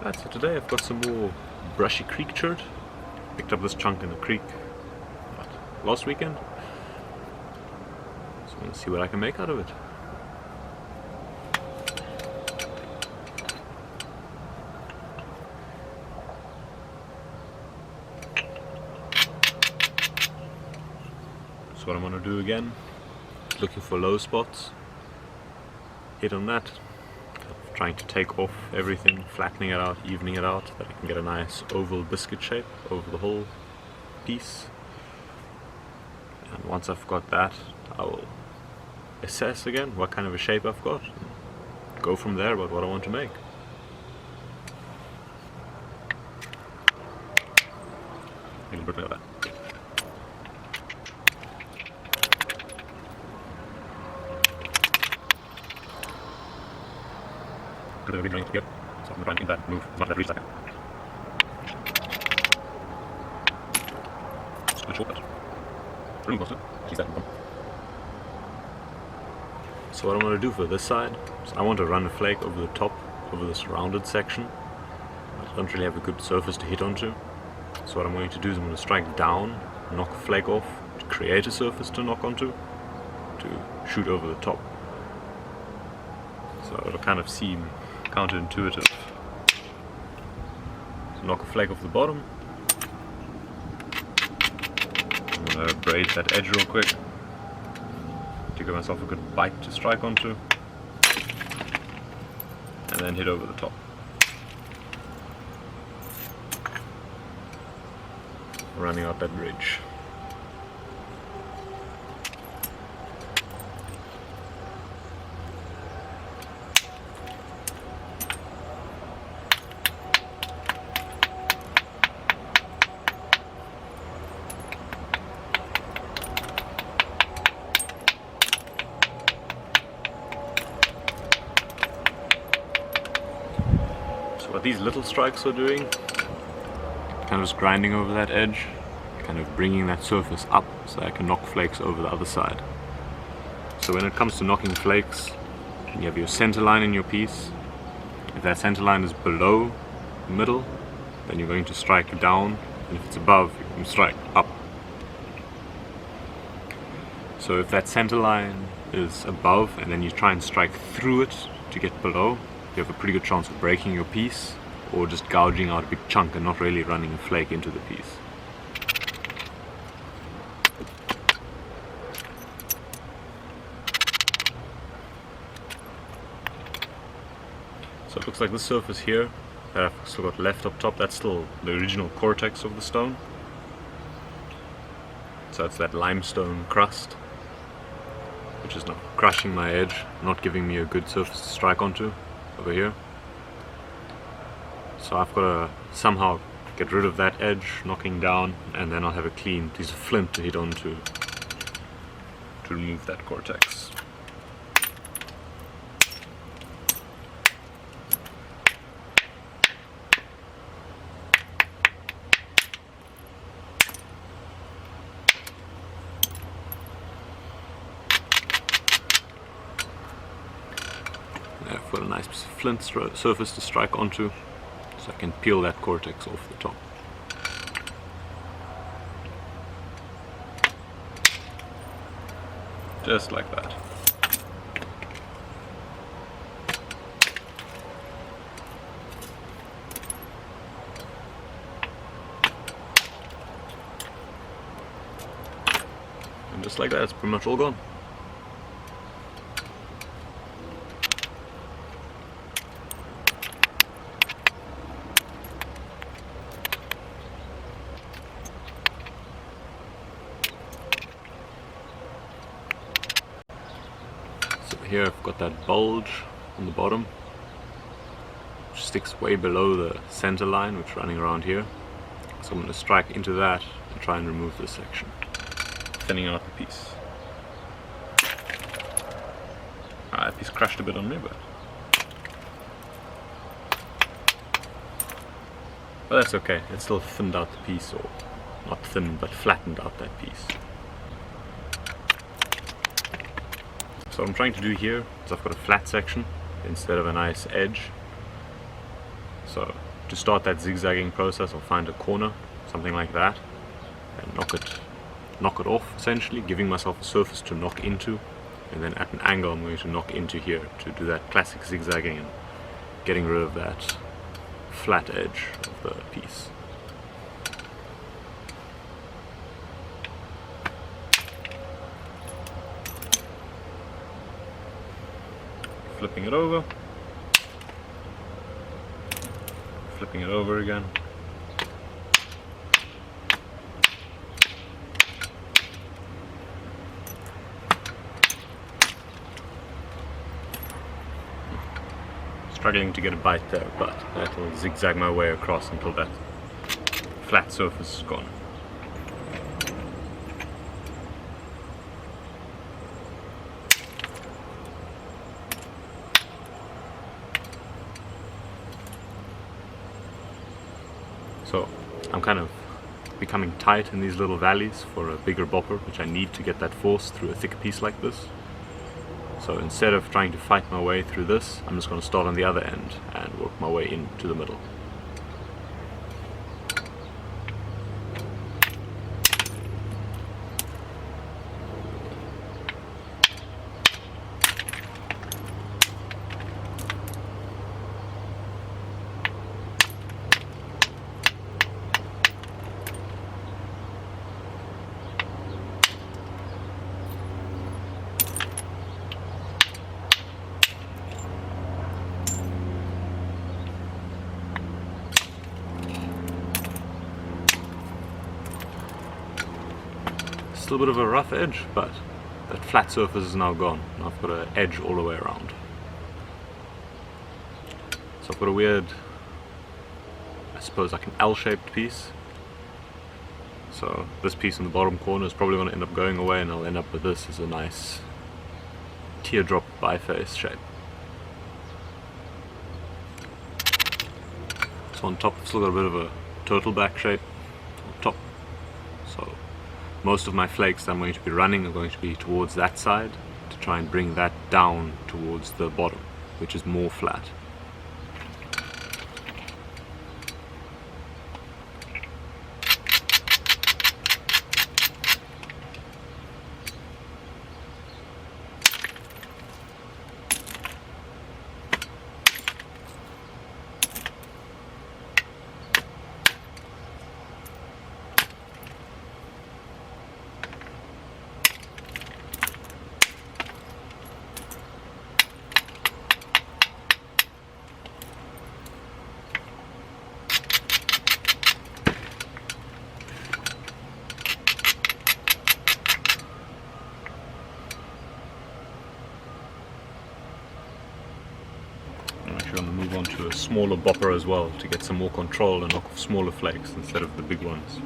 Right, so today I've got some more Brushy creek chert. Picked up this chunk in the creek last weekend. So I'm going to see what I can make out of it. So what I'm going to do again, looking for low spots, hit on that, trying to take off everything, flattening it out, evening it out, that I can get a nice oval biscuit shape over the whole piece. And once I've got that, I will assess again what kind of a shape I've got, and go from there about what I want to make. A little bit like that. Really trying to get, so I'm trying to that move, not that reach second. It's a shortcut. Really close to it. She's that one. So what I'm going to do for this side is I want to run a flake over the top, over this rounded section. I don't really have a good surface to hit onto. So what I'm going to do is I'm going to strike down, knock a flake off, to create a surface to knock onto, to shoot over the top. So it'll kind of seem counterintuitive. So knock a flake off the bottom. I'm going to braid that edge real quick to give myself a good bite to strike onto, and then hit over the top. Running out that ridge. What these little strikes are doing, kind of just grinding over that edge, kind of bringing that surface up so I can knock flakes over the other side. So when it comes to knocking flakes, you have your center line in your piece. If that center line is below the middle, then you're going to strike down, and if it's above, you can strike up. So if that center line is above and then you try and strike through it to get below, you have a pretty good chance of breaking your piece or just gouging out a big chunk and not really running a flake into the piece. So it looks like this surface here that I've still got left up top, that's still the original cortex of the stone. So it's that limestone crust, which is now crushing my edge, not giving me a good surface to strike onto over here. So I've got to somehow get rid of that edge, knocking down, and then I'll have a clean piece of flint to hit onto to remove that cortex. I've got a nice piece of flint surface to strike onto, so I can peel that cortex off the top. Just like that. And just like that, it's pretty much all gone. Here I've got that bulge on the bottom, which sticks way below the center line, which is running around here. So I'm going to strike into that and try and remove this section, thinning out the piece. That piece crashed a bit on me, but that's okay. It still thinned out the piece, or not thinned, but flattened out that piece. So what I'm trying to do here is I've got a flat section instead of a nice edge. So to start that zigzagging process, I'll find a corner, something like that, and knock it off, essentially, giving myself a surface to knock into, and then at an angle I'm going to knock into here to do that classic zigzagging and getting rid of that flat edge of the piece. Flipping it over, flipping it over again. Struggling to get a bite there, but that'll zigzag my way across until that flat surface is gone. So I'm kind of becoming tight in these little valleys for a bigger bopper, which I need to get that force through a thicker piece like this. So instead of trying to fight my way through this, I'm just going to start on the other end and work my way into the middle. Still a bit of a rough edge, but that flat surface is now gone. Now I've got an edge all the way around. So I've got a weird, I suppose like an L-shaped piece. So this piece in the bottom corner is probably going to end up going away, and I'll end up with this as a nice teardrop biface shape. So on top I've still got a bit of a turtleback shape on top. So most of my flakes that I'm going to be running are going to be towards that side to try and bring that down towards the bottom, which is more flat. I'm going to move on to a smaller bopper as well to get some more control and knock off smaller flakes instead of the big ones.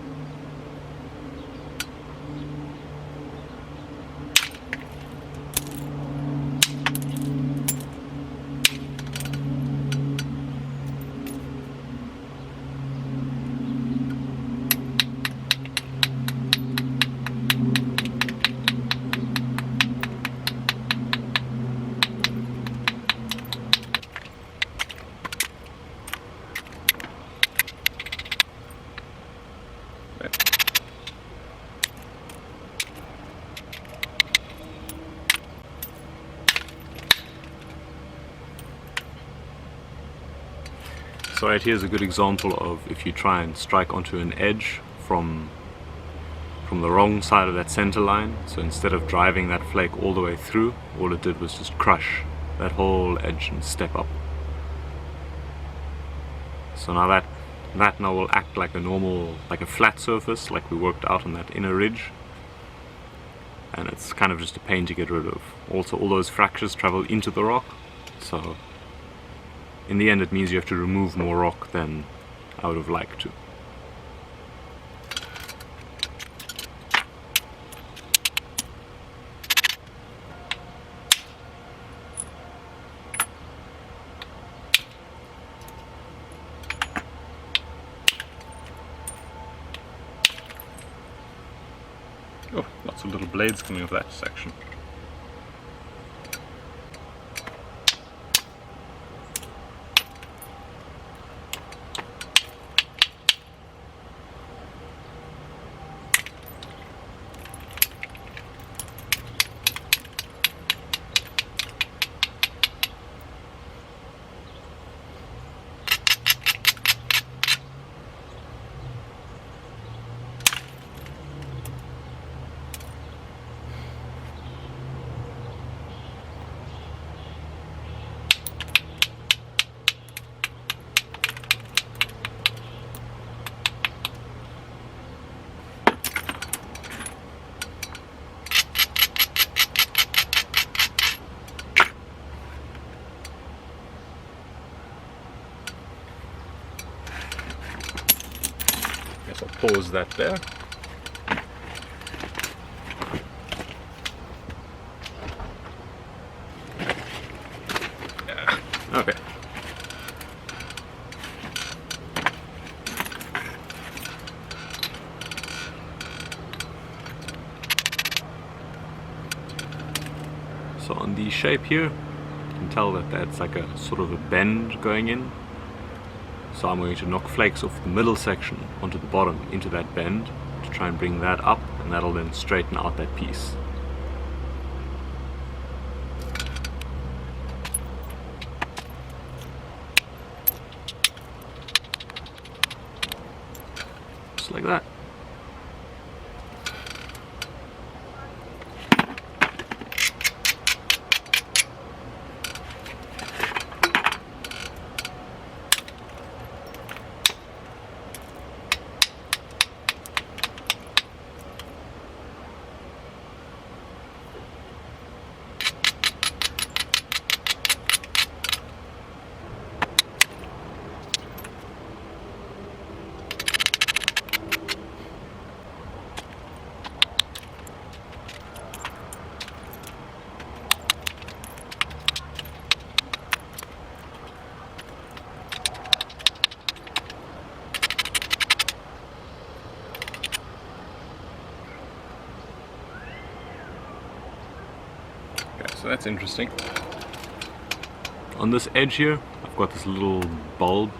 So right here is a good example of if you try and strike onto an edge from the wrong side of that center line. So instead of driving that flake all the way through, all it did was just crush that whole edge and step up. So now that now will act like a normal, like a flat surface, like we worked out on that inner ridge. And it's kind of just a pain to get rid of. Also, all those fractures travel into the rock, so in the end it means you have to remove more rock than I would have liked to. Oh, lots of little blades coming off that section. So pause that there. Yeah. Okay. So on the shape here, you can tell that that's like a sort of a bend going in. So I'm going to knock flakes off the middle section onto the bottom into that bend to try and bring that up, and that'll then straighten out that piece. Just like that. So that's interesting. On this edge here, I've got this little bulb.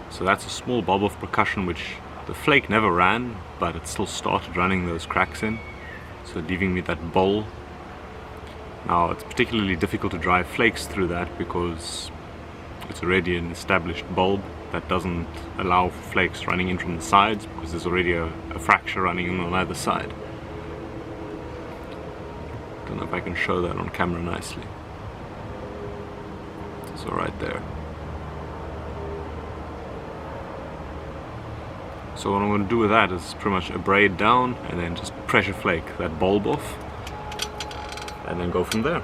So that's a small bulb of percussion which the flake never ran, but it still started running those cracks in. So leaving me that bowl. Now it's particularly difficult to drive flakes through that because it's already an established bulb that doesn't allow for flakes running in from the sides because there's already a fracture running in on either side. Don't know if I can show that on camera nicely. So right there. So what I'm going to do with that is pretty much abrade down and then just pressure flake that bulb off and then go from there.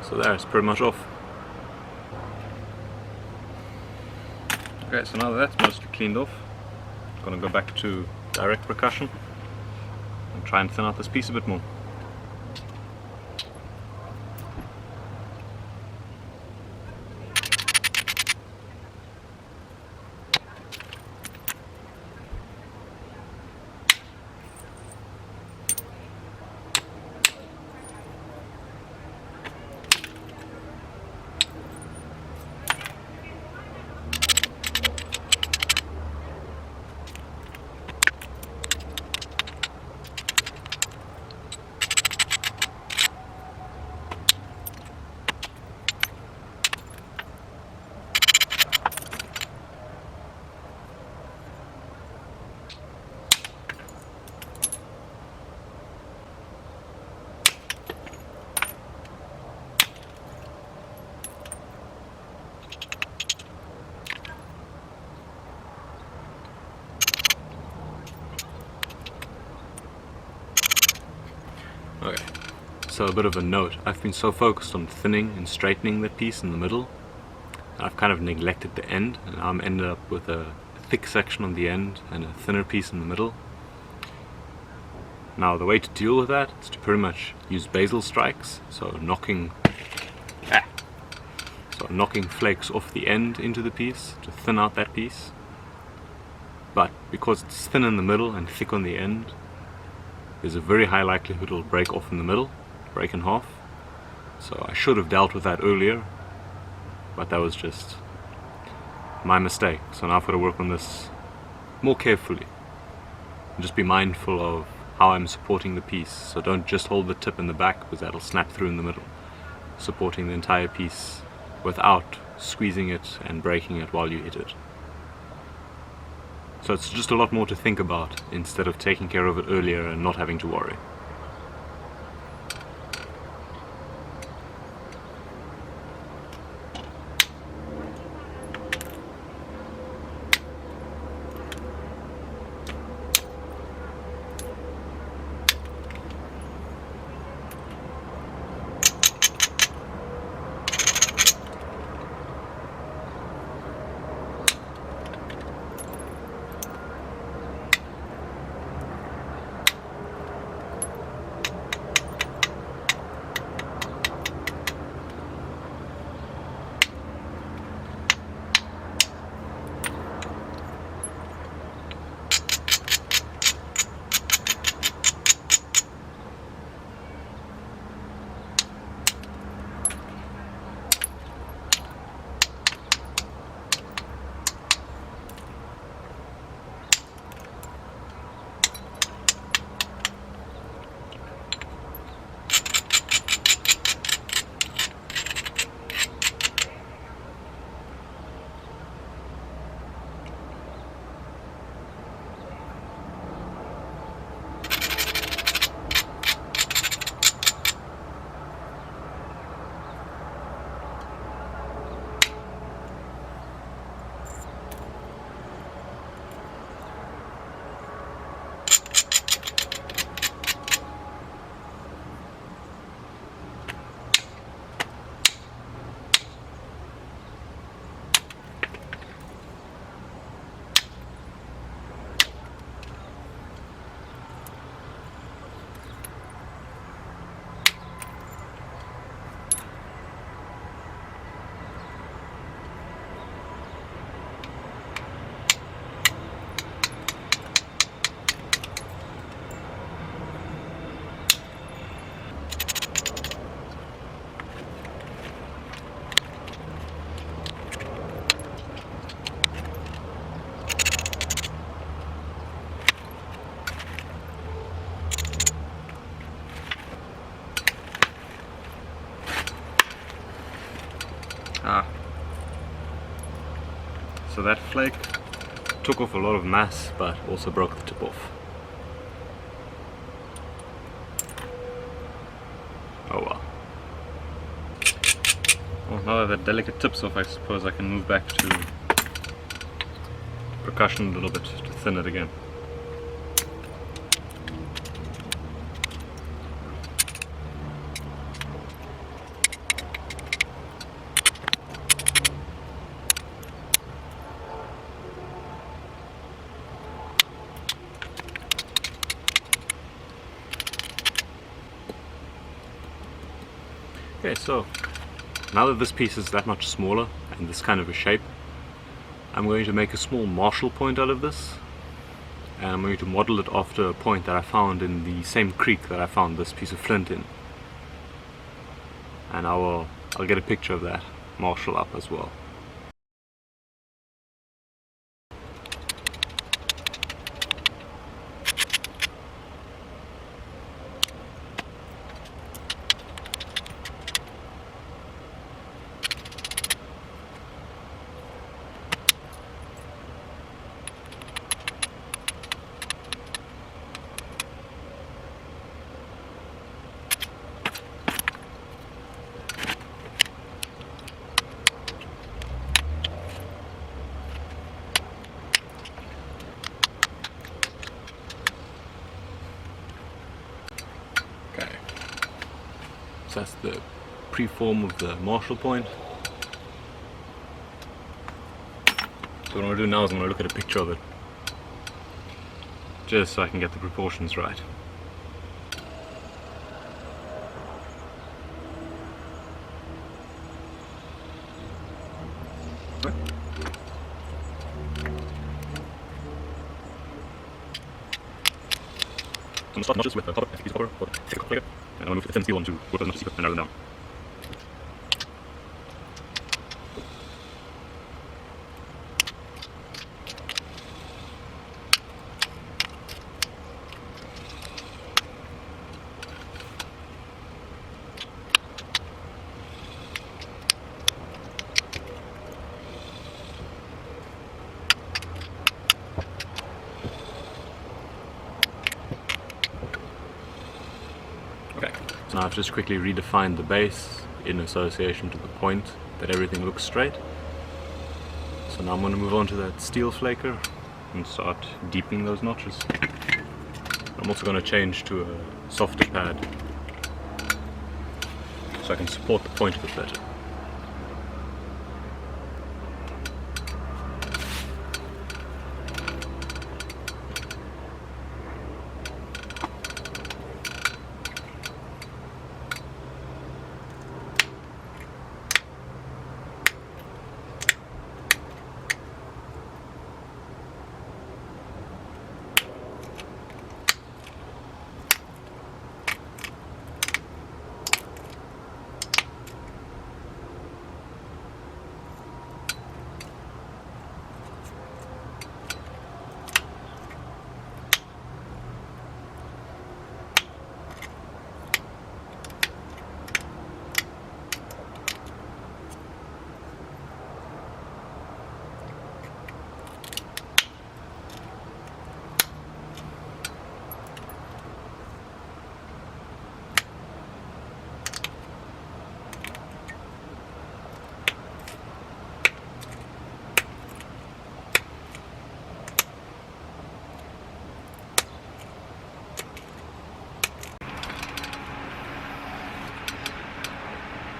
So there, it's pretty much off. Okay, so now that that's mostly cleaned off, I'm going to go back to direct percussion and try and thin out this piece a bit more. Okay, so a bit of a note. I've been so focused on thinning and straightening the piece in the middle, I've kind of neglected the end, and I'm ended up with a thick section on the end and a thinner piece in the middle. Now the way to deal with that is to pretty much use basal strikes, so knocking flakes off the end into the piece to thin out that piece. But because it's thin in the middle and thick on the end, there's a very high likelihood it'll break off in the middle, break in half. So I should have dealt with that earlier, but that was just my mistake. So now I've got to work on this more carefully and just be mindful of how I'm supporting the piece. So don't just hold the tip in the back because that'll snap through in the middle. Supporting the entire piece without squeezing it and breaking it while you hit it. So it's just a lot more to think about instead of taking care of it earlier and not having to worry. So that flake took off a lot of mass, but also broke the tip off. Oh well. Well, now that the delicate tip's off, I suppose I can move back to percussion a little bit to thin it again. Okay, so now that this piece is that much smaller and this kind of a shape, I'm going to make a small Marshall point out of this, and I'm going to model it after a point that I found in the same creek that I found this piece of flint in, and I'll get a picture of that Marshall up as well. So that's the pre-form of the Marshall point. So what I'm going to do now is I'm going to look at a picture of it, just so I can get the proportions right. I'm going to start notches with the copper, piece of copper, or take a copper plate, and I'm going to move the thin steel on to work those notches and narrow them down. Okay, so now I've just quickly redefined the base in association to the point that everything looks straight. So now I'm going to move on to that steel flaker and start deepening those notches. I'm also going to change to a softer pad so I can support the point a bit better.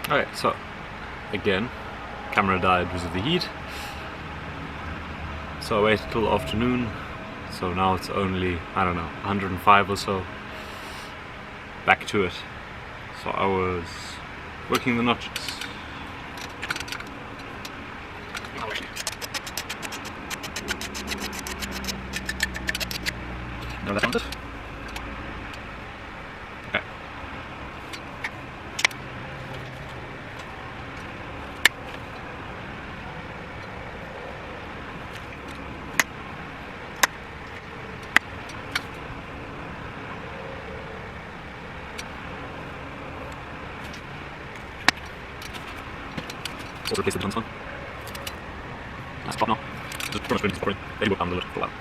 Alright, so again, camera died because of the heat, so I waited till afternoon, so now it's only, I don't know, 105 or so. Back to it. So I was working the notches. Now that's on it. Okay. So replace the buttons on. That's top now. just pretty much supporting. They work on the little for a while.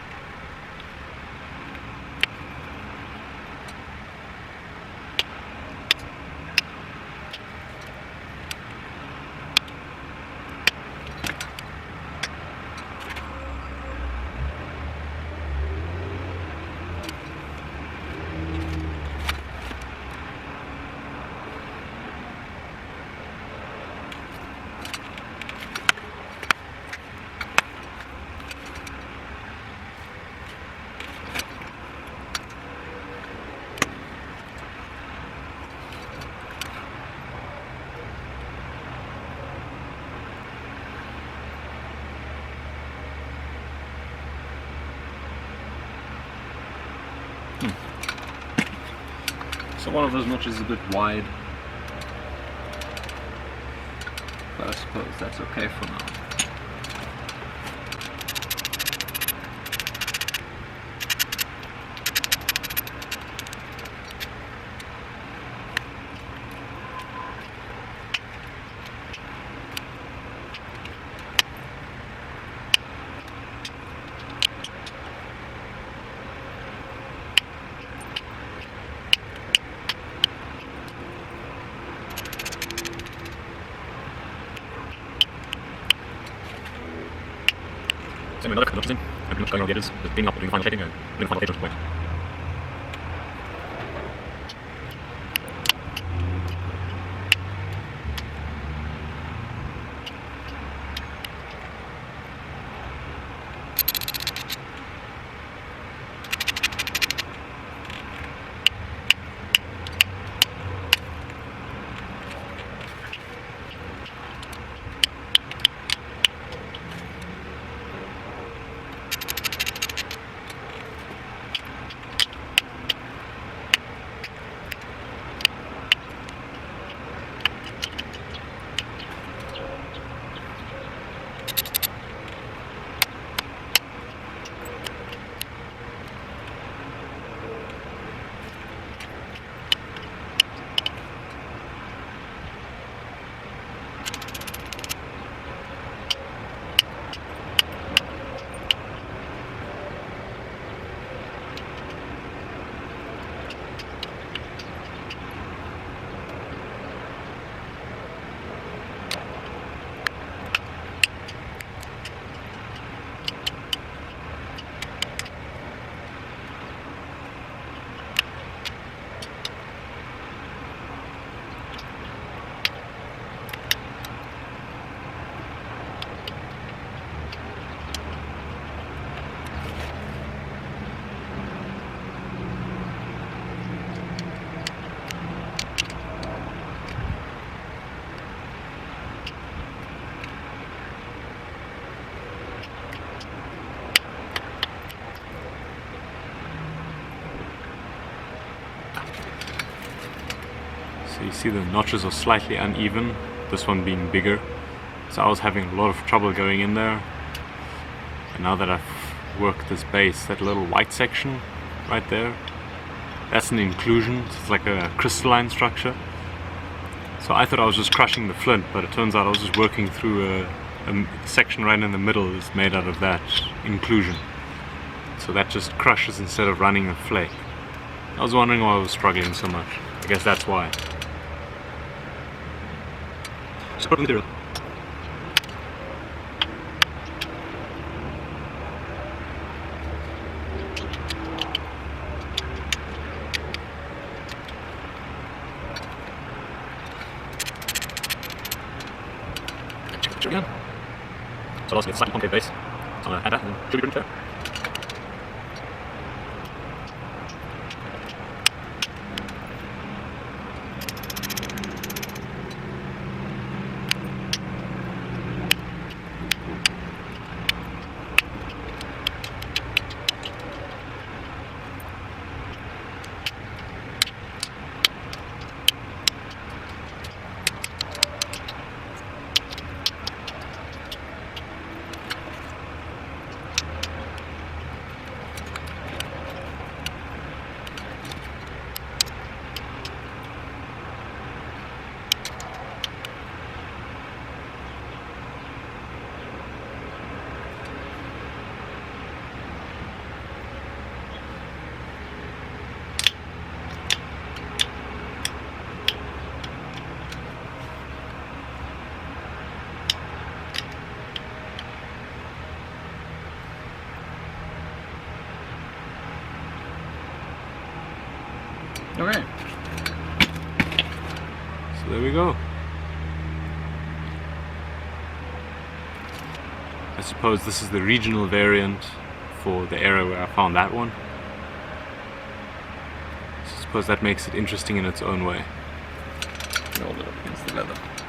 So one of those notches is a bit wide, but I suppose that's okay for now. So another couple of things, I'm pretty much going on the edges, just cleaning up, doing the final shaping and doing the final edge point. So you see the notches are slightly uneven, this one being bigger. So I was having a lot of trouble going in there. And now that I've worked this base, that little white section right there, that's an inclusion, so it's like a crystalline structure. So I thought I was just crushing the flint, but it turns out I was just working through a section right in the middle is made out of that inclusion. So that just crushes instead of running a flake. I was wondering why I was struggling so much. I guess that's why. Support material. Again. So I'll also get a slightly concave base. So I'm going to add that and should be pretty fair. Okay. So there we go. I suppose this is the regional variant for the area where I found that one. So I suppose that makes it interesting in its own way. Hold it up against the leather.